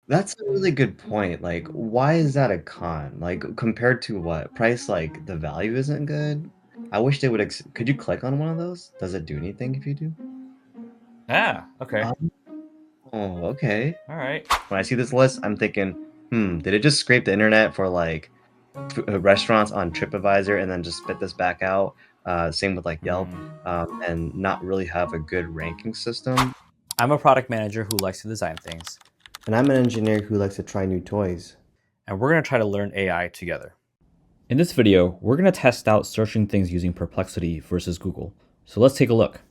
That's a really good point. Like, why is that a con? Like, compared to what? Price, like, the value isn't good? I wish they would could you click on one of those? Does it do anything if you do? Yeah. Okay. Um, oh, okay. All right. When I see this list, I'm thinking, did it just scrape the internet for like restaurants on TripAdvisor and then just spit this back out? Same with like Yelp, Hmm. and not really have a good ranking system. I'm a product manager who likes to design things, And I'm an engineer who likes to try new toys. and we're going to try to learn AI together. In this video, we're going to test out searching things using Perplexity versus Google. So let's take a look.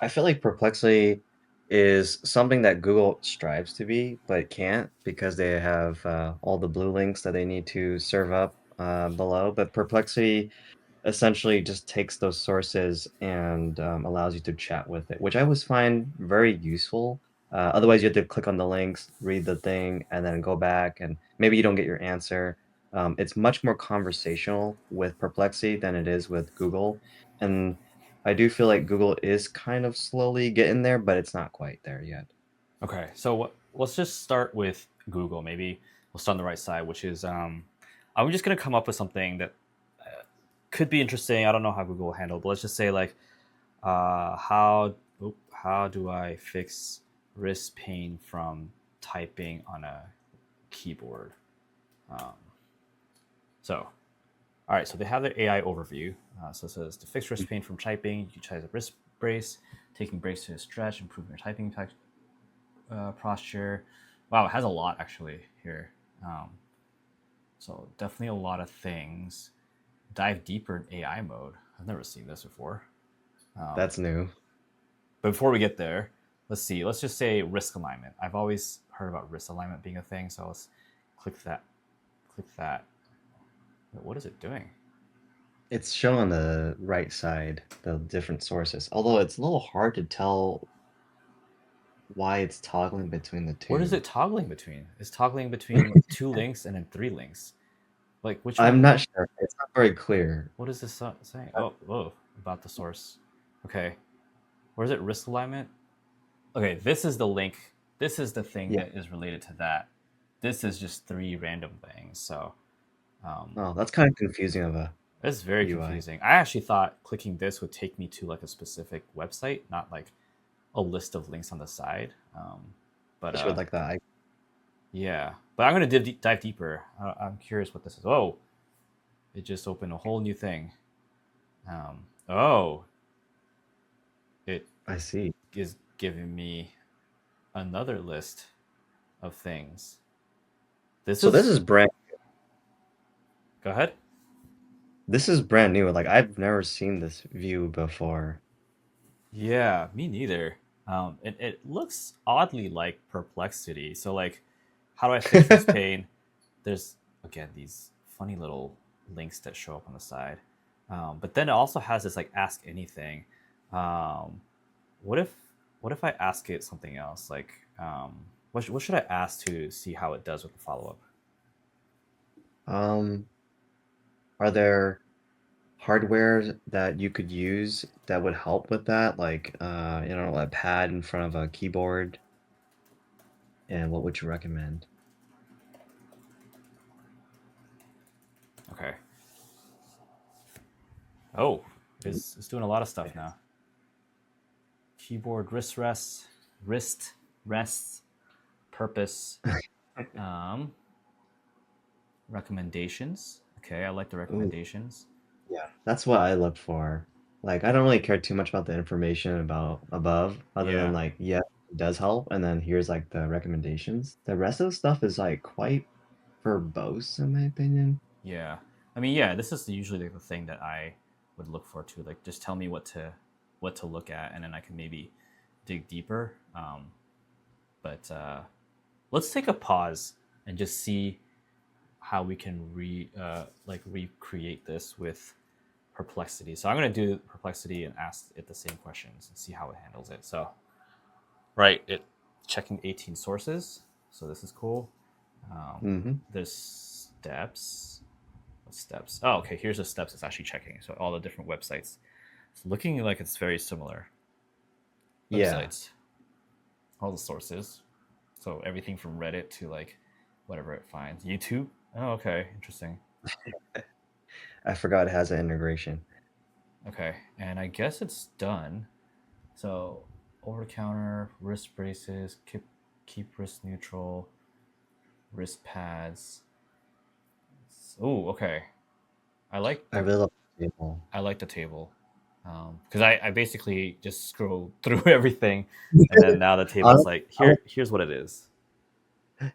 I feel like Perplexity is something that Google strives to be, but can't because they have all the blue links that they need to serve up below. But Perplexity essentially just takes those sources and allows you to chat with it, which I always find very useful. Otherwise, you have to click on the links, read the thing, and then go back, and maybe you don't get your answer. It's much more conversational with Perplexity than it is with Google, and I do feel like Google is kind of slowly getting there, but it's not quite there yet. Okay, so let's just start with Google. Maybe we'll start on the right side, which is I'm just going to come up with something that could be interesting. I don't know how Google will handle, but let's just say like how do I fix wrist pain from typing on a keyboard? Um, so all right, so they have their AI overview. So it says to fix wrist pain from typing, you utilize a wrist brace, taking breaks to stretch, improve your typing posture. Wow, it has a lot actually here. Um, so definitely a lot of things. Dive deeper in AI mode. I've never seen this before. Um, That's new. but before we get there, let's see. Let's just say risk alignment. I've always heard about risk alignment being a thing. So let's click that. Click that. Wait, what is it doing? It's shown on the right side, the different sources, although it's a little hard to tell why it's toggling between the What is two. it toggling between? It's toggling between two links and then three links. Like which I'm one? not sure. It's not very clear. What is this saying? Uh, Oh, about the source. Okay, where is it? Risk alignment. Okay, this is the link. This is the thing yeah. that is related to that. This is just three random things. So um, Oh, that's kind of confusing of a it's very UI. confusing. I actually thought clicking this would take me to like a specific website, not like a list of links on the side. But Especially with like that. yeah, but I'm gonna dive deeper. I'm curious what this is. Oh, it just opened a whole new thing. Oh, it I see. is giving me another list of things. This So is Go ahead. this is brand new. Like I've never seen this view before. Yeah, me neither. It looks oddly like Perplexity. So like, how do I fix wrist pain? There's again these funny little links that show up on the side, but then it also has this like ask anything. Um, what if what if I ask it something else? Like, what should I ask to see how it does with the follow up? Um, are there hardware that you could use that would help with that? Like a pad in front of a keyboard, and what would you recommend? Okay. Oh, it's doing a lot of stuff now. Keyboard wrist rests, purpose, um, recommendations. Okay, I like the Ooh, recommendations. yeah, that's what I look for. Like, I don't really care too much about the information about above, other than Yeah, like, yeah, it does help, and then here's like the recommendations. The rest of the stuff is like quite verbose, in my opinion. yeah. I mean, yeah, this is usually the thing that I would look for too. Like, just tell me what to look at, and then I can maybe dig deeper. But let's take a pause and just see how we can recreate this with Perplexity. So I'm going to do Perplexity and ask it the same questions and see how it handles it. So right, it checking 18 sources. So this is cool. Mm-hmm. There's steps. What steps? Oh, okay. Here's the steps it's actually checking. So all the different websites. It's looking like it's very similar Yeah. websites. All the sources. So everything from Reddit to like whatever it finds. YouTube. Oh, okay, interesting. I forgot it has an integration. Okay, and I guess it's done. So over the counter, wrist braces, keep wrist neutral, wrist pads. Oh, okay. I like I the really love the table. I like the table because I basically just scroll through everything, and then now the table's Honestly, like here's what it is.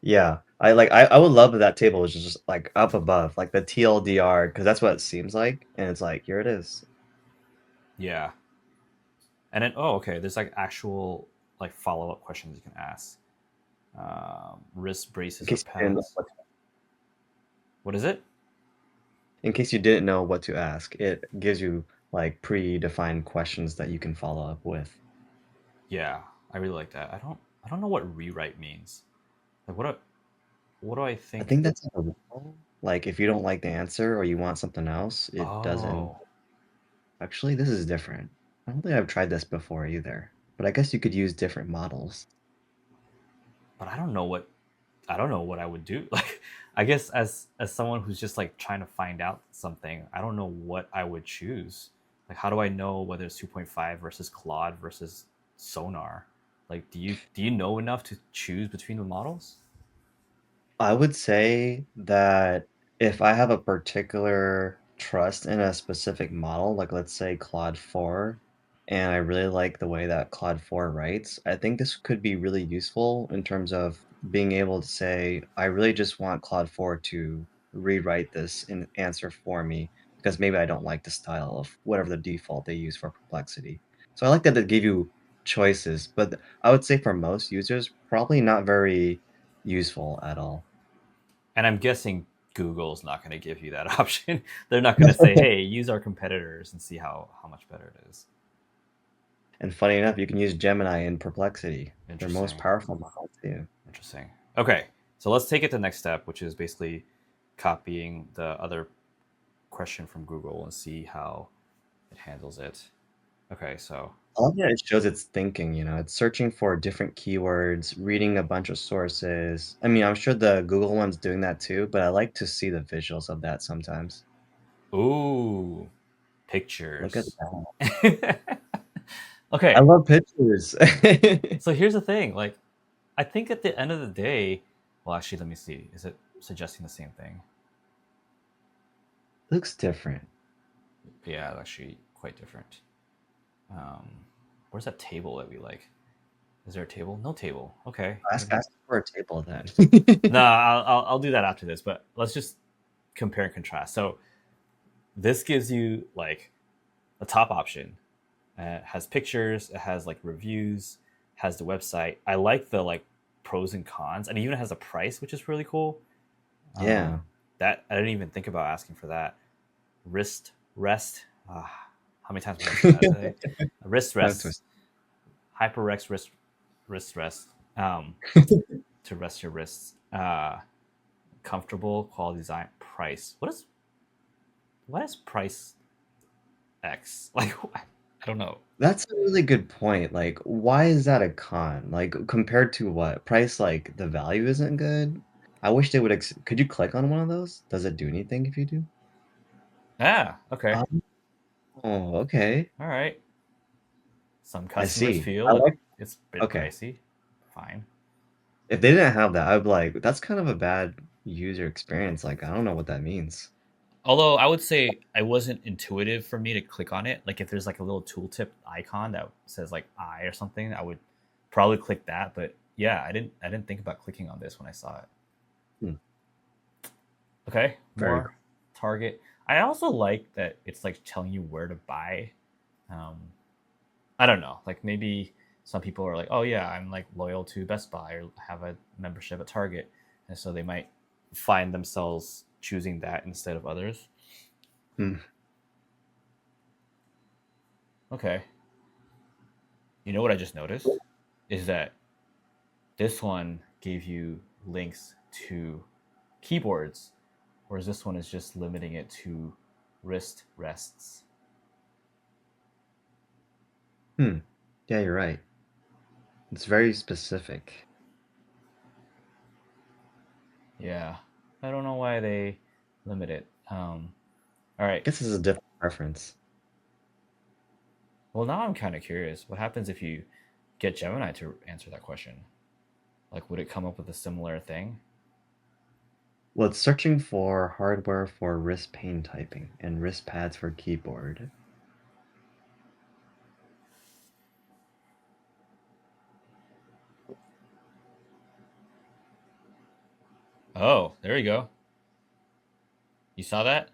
yeah, I would love that that table was just like up above, like the TLDR, because that's what it seems like, and it's like here it is. Yeah, and then oh okay, there's like actual like follow up questions you can ask. Wrist In braces or case you didn't know pads. What is it? in case you didn't know what to ask, it gives you like predefined questions that you can follow up with. Yeah, I really like that. I don't know what rewrite means. Like what do I I think? think that's like a rule. Like if you don't like the answer or you want something else, it doesn't. Oh, Actually, this is different. I don't think I've tried this before either, but I guess you could use different models. but I don't know what I would do. Like I guess as someone who's just like trying to find out something, I don't know what I would choose. Like how do I know whether it's 2.5 versus Claude versus Sonar? Like do you know enough to choose between the models? I would say that if I have a particular trust in a specific model, like let's say Claude 4, and I really like the way that Claude 4 writes, I think this could be really useful in terms of being able to say, I really just want Claude 4 to rewrite this in answer for me because maybe I don't like the style of whatever the default they use for Perplexity. So I like that they give you choices, but I would say for most users, probably not very useful at all. And I'm guessing Google's not going to give you that option. They're not going to say, "Hey, use our competitors and see how much better it is." And funny enough, you can use Gemini in Perplexity. Their most Interesting. powerful model too. Interesting. Okay, so let's take it to the next step, which is basically copying the other question from Google and see how it handles it. Okay, so I love that it shows it's thinking, it's searching for different keywords, reading a bunch of sources. I mean, I'm sure the Google one's doing that too, but I like to see the visuals of that sometimes. ooh, Look at pictures. that. I Okay, love pictures. so here's the thing. Like, I think at the end of the day, well, actually, let me see. Is it suggesting the same thing? Looks different. Yeah, it's actually quite different. Um, where's that table that we like? Is there a table? No table. Okay, Ask maybe. ask for a table then. No, I'll do that after this. But let's just compare and contrast. So this gives you like a top option. It has pictures. It has like reviews. Has the website. I like the like pros and cons, and it even has a price, which is really cool. Yeah. That I didn't even think about asking for that. Wrist rest. How many times am I gonna say that today? Wrist Tongue rest. twist. HyperX wrist rest. To rest your wrists. Comfortable quality design price. What is price X? Like I don't know. That's a really good point. Like, why is that a con? Like, compared to what? Price, like, the value isn't good? I wish they would could you click on one of those? Does it do anything if you do? Ah, okay. Um, oh, okay. All right. Some I customers see. feel I that like it's a bit okay. pricey. Fine. If they didn't have that, I'd be like, that's kind of a bad user experience. Like, I don't know what that means. Although I would say I wasn't intuitive for me to click on it. Like if there's like a little tooltip icon that says like I or something, I would probably click that. But yeah, I didn't think about clicking on this when I saw it. Hmm, Okay, very more Target. I also like that it's like telling you where to buy. Um, I don't know. Like maybe some people are like, oh yeah, I'm like loyal to Best Buy or have a membership at Target, and so they might find themselves choosing that instead of others. hmm. Okay, you know what I just noticed is that this one gave you links to keyboards, whereas this one is just limiting it to wrist rests. Hmm. Yeah, you're right. It's very specific. Yeah, I don't know why they limit it. All right. Guess this is a different preference. Well, now I'm kind of curious. What happens if you get Gemini to answer that question? Like, would it come up with a similar thing? Well, it's searching for hardware for wrist pain typing and wrist pads for keyboard. Oh, there you go. You saw that?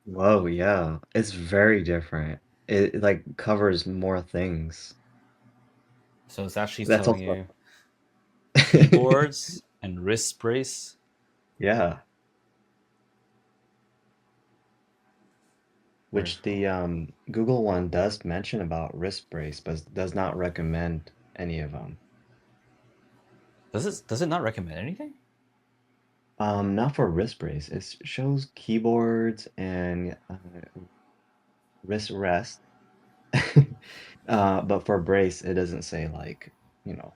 Whoa, yeah. It's very different. It like covers more things. So it's actually That's telling also you keyboards and wrist brace. yeah, Where's which the Google one does mention about wrist brace, but does not recommend any of them. does it not recommend anything? Not for wrist brace. It shows keyboards and wrist rest. But for brace, it doesn't say like,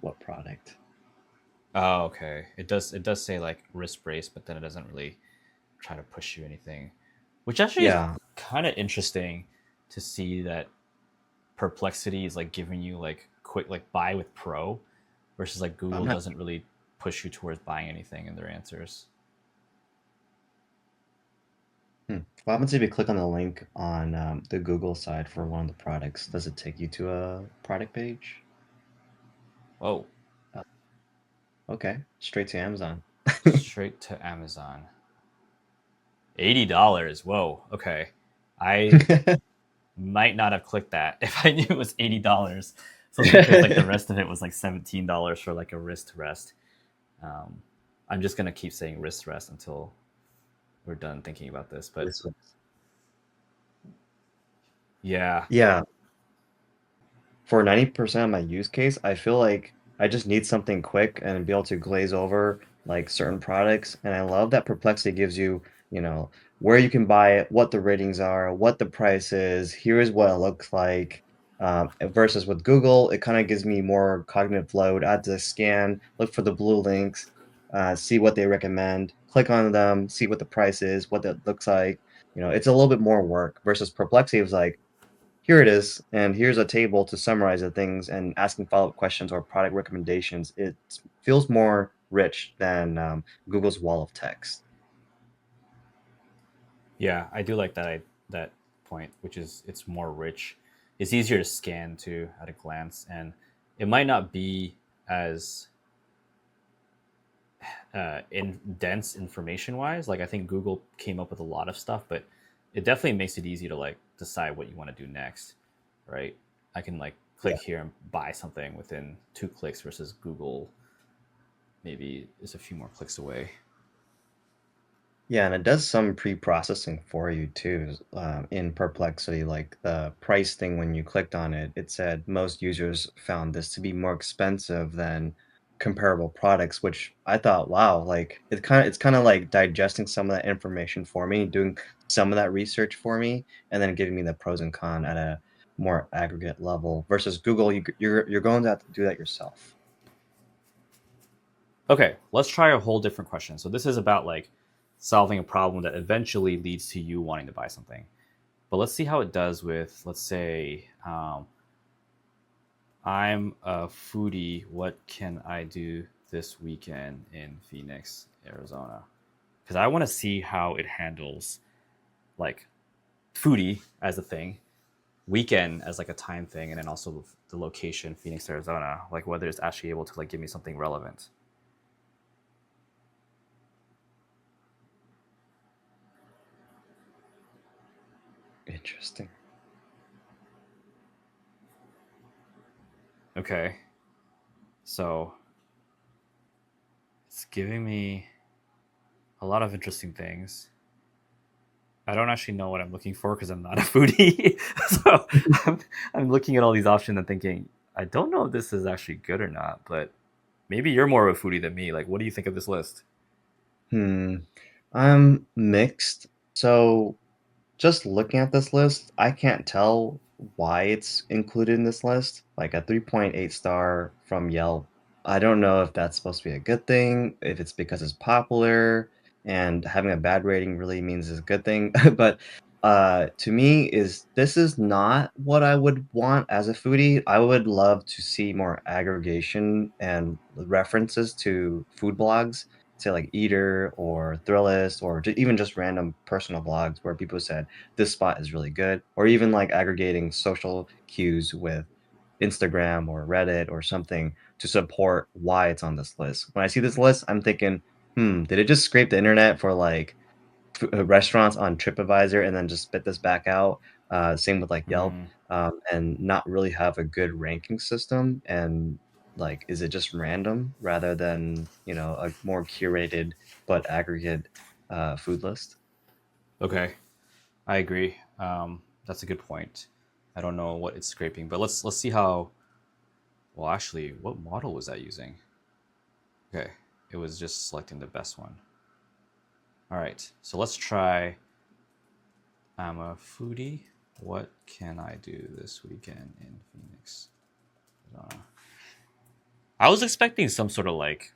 what product. Oh, okay. It does say like wrist brace, but then it doesn't really try to push you anything, which actually is Yeah, kind of interesting to see that Perplexity is like giving you like quick like buy with Pro versus like I'm Google not. doesn't really push you towards buying anything in their answers. What happens if you click on the link on the Google side for one of the products? Does it take you to a product page? Whoa, Uh, okay, straight to Amazon. straight to Amazon. $80. Whoa, okay. I might not have clicked that if I knew it was $80. Especially because like the rest of it was like $17 for like a wrist rest. Um, I'm just gonna keep saying wrist rest until we're done thinking about this. But This was- yeah, Yeah, for 90% of my use case, I feel like I just need something quick and be able to glaze over like certain products. And I love that Perplexity gives you, where you can buy it, what the ratings are, what the price is, here's what it looks like. Versus with Google, it kind of gives me more cognitive load. I have to scan, look for the blue links, see what they recommend, click on them, see what the price is, what that looks like. It's a little bit more work versus Perplexity is like, here it is, and here's a table to summarize the things and asking follow-up questions or product recommendations. It feels more rich than Google's wall of text. yeah, I do like that point, which is it's more rich. It's easier to scan too at a glance, and it might not be as in dense information wise. Like I think Google came up with a lot of stuff, but it definitely makes it easy to like decide what you want to do next, right? I can like Yeah. click here and buy something within 2 clicks versus Google maybe is a few more clicks away. Yeah, and it does some pre-processing for you too. In Perplexity, like the price thing, when you clicked on it, it said most users found this to be more expensive than comparable products, which I thought, wow, like it's kind of like digesting some of that information for me, doing some of that research for me, and then giving me the pros and cons at a more aggregate level. Versus Google, you're going to have to do that yourself. Okay, let's try a whole different question. So this is about like solving a problem that eventually leads to you wanting to buy something. But let's see how it does with, let's say, I'm a foodie. What can I do this weekend in Phoenix, Arizona? Because I want to see how it handles like foodie as a thing, weekend as like a time thing, and then also the location, Phoenix, Arizona. Like whether it's actually able to like give me something relevant. Interesting. Okay, so it's giving me a lot of interesting things. I don't actually know what I'm looking for because I'm not a foodie. So I'm, I'm looking at all these options and thinking, I don't know if this is actually good or not, but maybe you're more of a foodie than me. Like, what do you think of this list? Hmm. I'm mixed. So just looking at this list, I can't tell why it's included in this list. Like a 3.8 star from Yelp. I don't know if that's supposed to be a good thing, if it's because it's popular and having a bad rating really means it's a good thing. But to me, is this is not what I would want as a foodie. I would love to see more aggregation and references to food blogs, say like Eater or Thrillist, or even just random personal blogs where people said this spot is really good, or even like aggregating social cues with Instagram or Reddit or something to support why it's on this list. When I see this list, I'm thinking, did it just scrape the internet for like restaurants on TripAdvisor and then just spit this back out? Same with like Yelp, Mm, and not really have a good ranking system. And like, is it just random rather than, a more curated but aggregate food list? okay, I agree. That's a good point. I don't know what it's scraping, but let's see how. Well, actually, what model was that using? Okay, it was just selecting the best one. All right, so let's try. I'm a foodie. What can I do this weekend in Phoenix? I was expecting some sort of like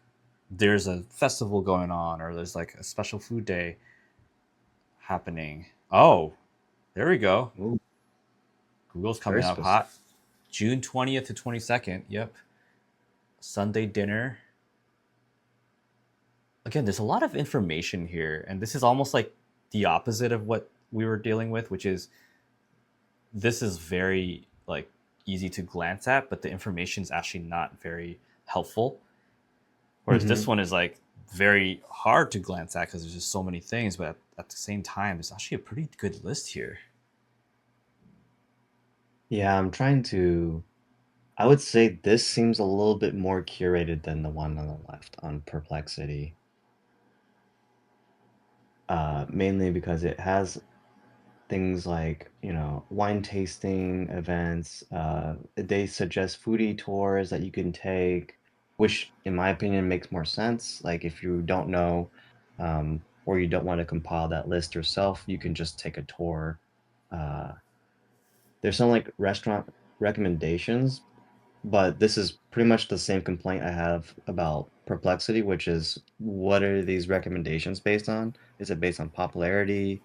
there's a festival going on or there's like a special food day happening. Oh, there we go. Ooh, Google's very coming up specific. hot. June 20th to 22nd. Yep. Sunday dinner. Again, there's a lot of information here, and this is almost like the opposite of what we were dealing with, which is this is very like easy to glance at, but the information is actually not very helpful. Whereas this Hmm. one is like very hard to glance at because there's just so many things, but at the same time, it's actually a pretty good list here. Yeah, I'm trying to. I would say this seems a little bit more curated than the one on the left on Perplexity, mainly because it has things like, wine tasting events. They suggest foodie tours that you can take, which, in my opinion, makes more sense. Like if you don't know, or you don't want to compile that list yourself, you can just take a tour. Uh, there's some like restaurant recommendations, but this is pretty much the same complaint I have about Perplexity, which is what are these recommendations based on? Is it based on popularity?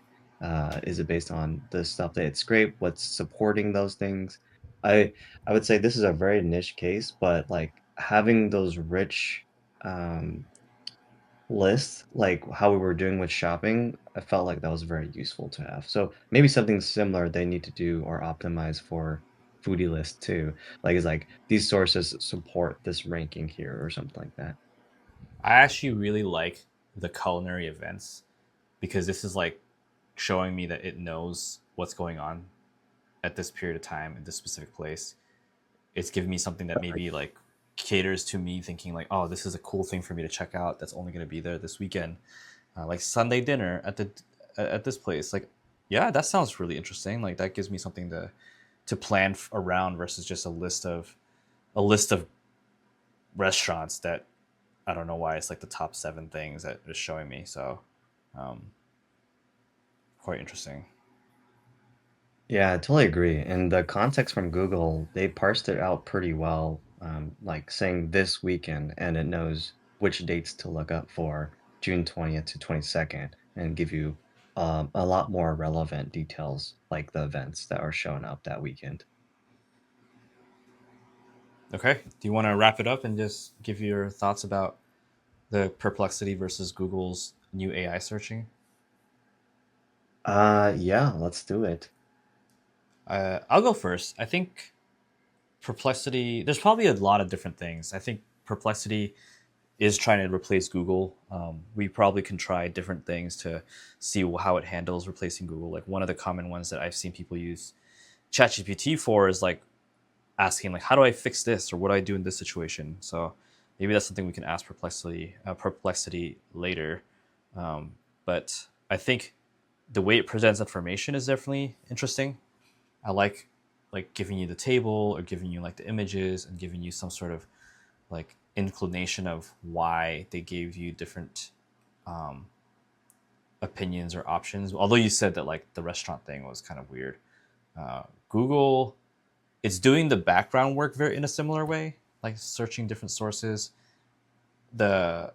Is it based on the stuff that it scraped? What's supporting those things? I I would say this is a very niche case, but like having those rich um, list, like how we were doing with shopping, I felt like that was very useful to have. So maybe something similar they need to do or optimize for foodie list too. Like it's like these sources support this ranking here or something like that. I actually really like the culinary events because this is like showing me that it knows what's going on at this period of time in this specific place. It's giving me something that maybe like caters to me thinking like, oh, this is a cool thing for me to check out that's only going to be there this weekend, like Sunday dinner at this place. Like, yeah, that sounds really interesting. Like that gives me something to plan around versus just a list of restaurants that I don't know why it's like the top 7 things that it's showing me. So, um, quite interesting. Yeah, I totally agree. And the context from Google, they parsed it out pretty well, like saying this weekend, and it knows which dates to look up for June 20th to 22nd and give you a lot more relevant details, like the events that are showing up that weekend. Okay, do you want to wrap it up and just give your thoughts about the Perplexity versus Google's new AI searching? Yeah, let's do it. I'll go first. I think Perplexity. There's probably a lot of different things. I think Perplexity is trying to replace Google. We probably can try different things to see how it handles replacing Google. Like one of the common ones that I've seen people use ChatGPT for is like asking like, how do I fix this or what do I do in this situation? So maybe that's something we can ask Perplexity later. But I think the way it presents information is definitely interesting. I like giving you the table or giving you like the images and giving you some sort of like inclination of why they gave you different um, opinions or options. Although you said that like the restaurant thing was kind of weird. Google, it's doing the background work very in a similar way, like searching different sources. the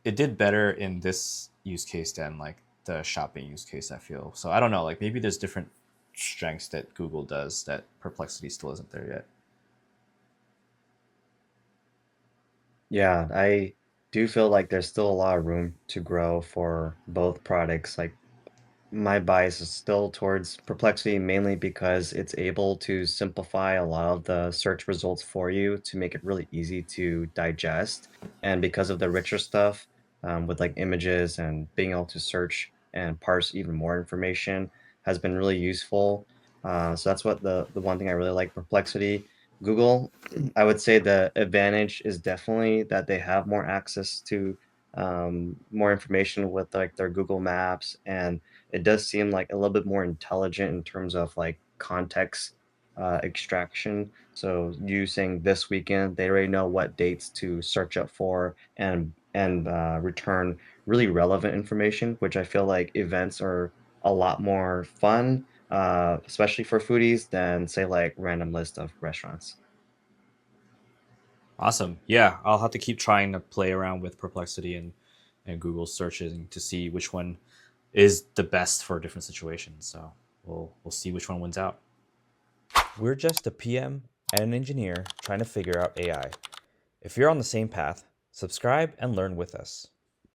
it did better in this use case than like the shopping use case, I feel. So I don't know, like maybe there's different strengths that Google does that Perplexity still isn't there yet. Yeah, I do feel like there's still a lot of room to grow for both products. Like my bias is still towards Perplexity mainly because it's able to simplify a lot of the search results for you to make it really easy to digest. And because of the richer stuff, with like images and being able to search and parse even more information has been really useful. So that's what the one thing I really like Perplexity. Google, I would say the advantage is definitely that they have more access to more information with like their Google Maps, and it does seem like a little bit more intelligent in terms of like context extraction. So you saying this weekend, they already know what dates to search up for and return really relevant information, which I feel like events are a lot more fun, especially for foodies, than say like random list of restaurants. Awesome. Yeah, I'll have to keep trying to play around with Perplexity and Google searching to see which one is the best for different situations. So we'll see which one wins out. We're just a PM and an engineer trying to figure out AI. If you're on the same path, subscribe and learn with us.